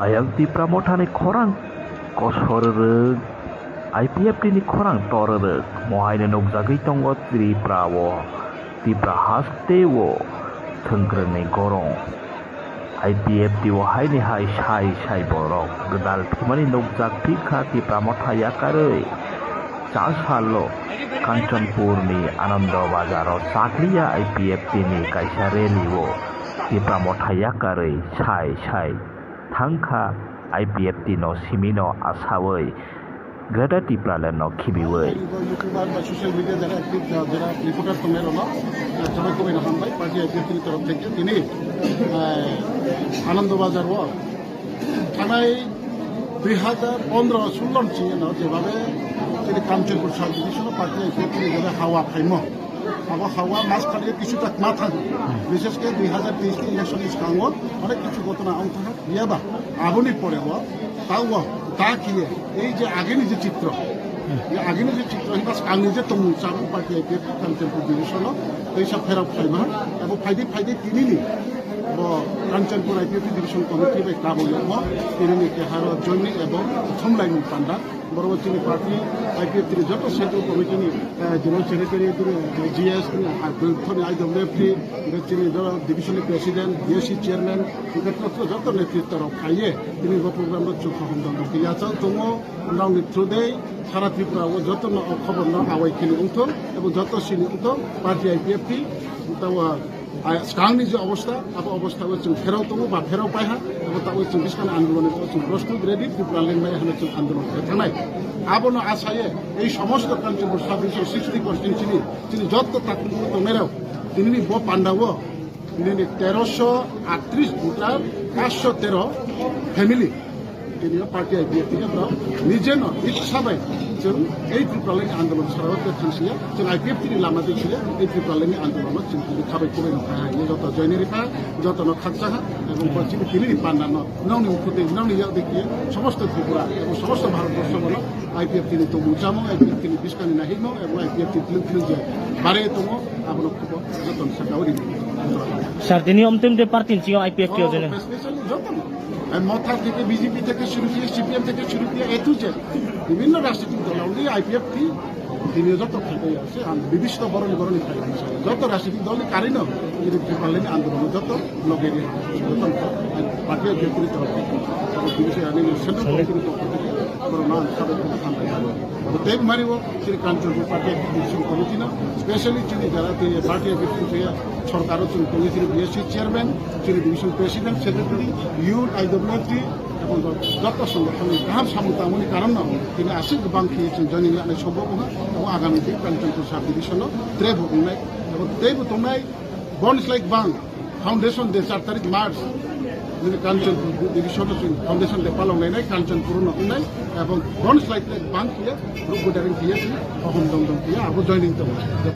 Ayang di pramotane korang kosorereg IPFT ni korang torereg mohaine nukjagui tongo Triprawo Tripra hastewo thongkrone gorong IPFT wo haini hai sai borok gedal thimani nukjak thikha Tripra mothaya karoi Chasalo Kanchanpur ni Anando Bazaro Sakliya IPFT ni kaisa rally wo Tripra mothaya karoi sai Thangkha IPFT no simino asawoi Gada Tripra no khibiwoi YouTuber বা social media যারা reporter তোমরা সবাইকে রহমান ভাই party আইপিএফটির তরফ থেকে তিনি আনন্দবাজার ও থানায় 2015-16 চিনে যেভাবে তিনি Kanchanpur sub division party IPFT যেভাবে হাওয়া ফাইম হাওয়া মাছ খালিয়ে কিছুটা না থাকে বিশেষ করে 2023 ইলেকশন ইসকাঙ্গ অনেক কিছু ঘটনা অংশ ইয়াবা আগুনি পড়ে তাও তা কিয়ে এই যে আগের যে চিত্র আগের যে চিত্র আগে যে তমু চাবু পার্টি আইপিএফটি কাঞ্চনপুর ডিভিশন এইসব ফেরাও ফাইমা এবং ফাইদে তিনি কাঞ্চনপুর আইপিএফটি ডিভিশন কমিটি বা ক্লাব তিনি কেহার জৈনি এবং সমলাইনি পান্ডা বরাবর তিনি পার্টি আইপিএফটি যত সেন্ট্রাল কমিটিনি জেনারেল সেক্রেটারি জিএস আইডব্লিউএফটি তিনি ডিভিশনের প্রেসিডেন্ট বিএসসি চেয়ারম্যান যত নেতৃত্ব খাইয়ে তিনি প্রোগ্রাম চোখ আছে দङ गावनि थ्रुदै सारा त्रिपुरायाव যত খবর আওয়াইখিনি উঠোন এবং যত সিনি উঠোন পার্টি আইপিএফটি স্কাংনি যে অবস্থা হচ্ছে ফেরাও দङ বা ফেরাও পাইহা এবং তা হচ্ছে বিস্কান আন্দোলনের প্রস্তুত রেডি ত্রিপুরা লেনমাই হচ্ছে আন্দোলন থানায় আবনো আশায়ে এই সমস্ত কাঞ্চনপুর সাব ডিভিশন 60% তিনি যত তাকলিফ মেরাও তিনি পান্ডাও তিনি 1338 ভোটার 513 ফ্যামিলি তিনি পার্টি আইপিএফটি নিজেন ইচ্ছাবাই जों এই ত্রিপুরালেনি আন্দোলন সারাতে থানসিয়া जों আইপিএফটি লামা দিছিলে এই ত্রিপুরালেনি আন্দোলন जों খাবাই খুবই নখায় যত জয়নিরিফা যত নখাচ্ছাহা এবং পশ্চিমী তিলিনি পান্ডানো নাউনি উঠতে নাউনি ইয়াও দেখিয়ে সমস্ত ত্রিপুরা এবং সমস্ত ভারতবর্ষ বলো আইপিএফটি তো মুজামো আইপিএফটি বিস্কানি নাহিমো এবং আইপিএফটি তিল যে বারে তমো আবনো খুব যতন সাকাউরি স্যার তিনি অন্তিম যে পার্টি ছিল আইপিএফটি ওজনে স্পেশালি যতন মথা থেকে বিজেপি থেকে শুরু করে সিপিএম থেকে শুরু করে এ টু জেড বিভিন্ন রাজনৈতিক দল অলরেডি আইপিএফটি তিনি যত খাইতে আছে বিবিষ্ট বরণী খাই যত রাজনৈতিক দল কারিন কিন্তু ত্রিপুরালেনি আন্দোলন যত লগে যত পার্টি আইপিএফটির তরফ থেকে সেন্ট্রাল কমিটির পক্ষ থেকে করোনা সাবেক তেল মারিব তিনি কাঞ্চনপুর পার্টি ডিভিশন কমিটি না স্পেশালি তিনি যারা পার্টি আইপিএফটি সরকারও তিনি কমিটির বিএসসি চেয়ারম্যান তিনি ডিভিশন প্রেসিডেন্ট সেক্রেটারি ইউন আইডব্লিউএফটি এবং যত সংগঠনের গাহাম সামুতামনি কারণ তিনি আসে গোबां খেয়েছেন জয়নি লাनाय সম্ভব নয় এবং আগামী দিন কাঞ্চনপুর সাব ডিভিশনাव ত্রেব बुंनाय এবং ত্রেব তুंनाय বনস লাইক বাং फाउंडेशन दे 4 तारिख मार्च जोंनि काঞ্চনপুর डिभिशन फाउंडेशन दे पालंनाय काঞ্চনपुर नंनाय এবং বনস लाइक बां किया ग्रुप गोदारिं किया अहम दम किया आबो जॉइनिंग तो